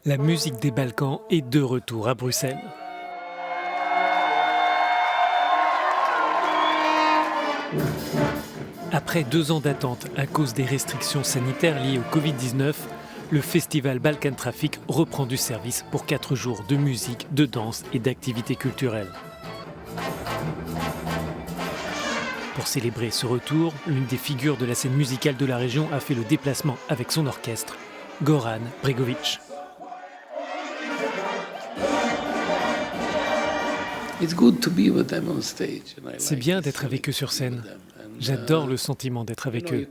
La musique des Balkans est de retour à Bruxelles. Après 2 ans d'attente à cause des restrictions sanitaires liées au Covid-19, le festival Balkan Traffic reprend du service pour 4 jours de musique, de danse et d'activités culturelles. Pour célébrer ce retour, l'une des figures de la scène musicale de la région a fait le déplacement avec son orchestre, Goran Bregović. C'est bien d'être avec eux sur scène. J'adore le sentiment d'être avec eux.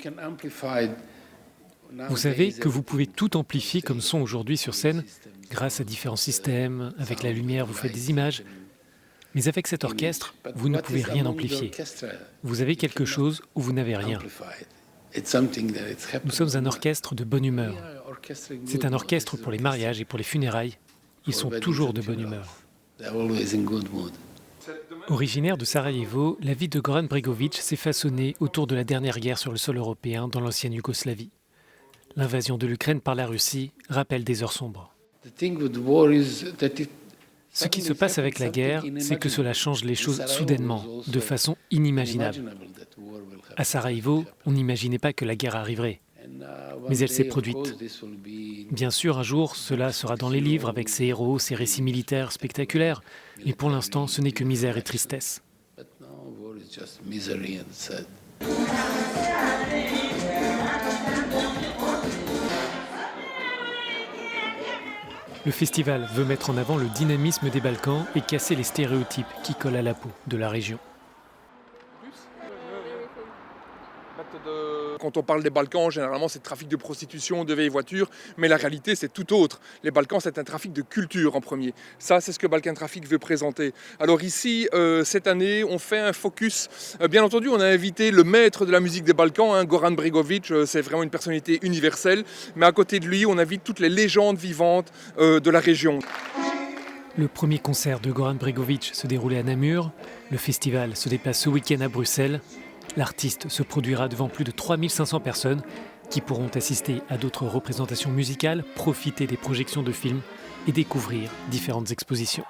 Vous savez que vous pouvez tout amplifier comme son aujourd'hui sur scène, grâce à différents systèmes, avec la lumière vous faites des images. Mais avec cet orchestre, vous ne pouvez rien amplifier. Vous avez quelque chose où vous n'avez rien. Nous sommes un orchestre de bonne humeur. C'est un orchestre pour les mariages et pour les funérailles. Ils sont toujours de bonne humeur. Originaire de Sarajevo, la vie de Goran Bregović s'est façonnée autour de la dernière guerre sur le sol européen dans l'ancienne Yougoslavie. L'invasion de l'Ukraine par la Russie rappelle des heures sombres. Ce qui se passe avec la guerre, c'est que cela change les choses soudainement, de façon inimaginable. À Sarajevo, on n'imaginait pas que la guerre arriverait, mais elle s'est produite. Bien sûr, un jour, cela sera dans les livres avec ses héros, ses récits militaires spectaculaires, mais pour l'instant, ce n'est que misère et tristesse. Le festival veut mettre en avant le dynamisme des Balkans et casser les stéréotypes qui collent à la peau de la région. Quand on parle des Balkans, généralement c'est trafic de prostitution, de vieilles voitures, mais la réalité c'est tout autre. Les Balkans c'est un trafic de culture en premier. Ça c'est ce que Balkan Traffic veut présenter. Alors ici, cette année, on fait un focus. Bien entendu, on a invité le maître de la musique des Balkans, Goran Bregović, c'est vraiment une personnalité universelle. Mais à côté de lui, on invite toutes les légendes vivantes de la région. Le premier concert de Goran Bregović se déroulait à Namur. Le festival se déplace ce week-end à Bruxelles. L'artiste se produira devant plus de 3500 personnes qui pourront assister à d'autres représentations musicales, profiter des projections de films et découvrir différentes expositions.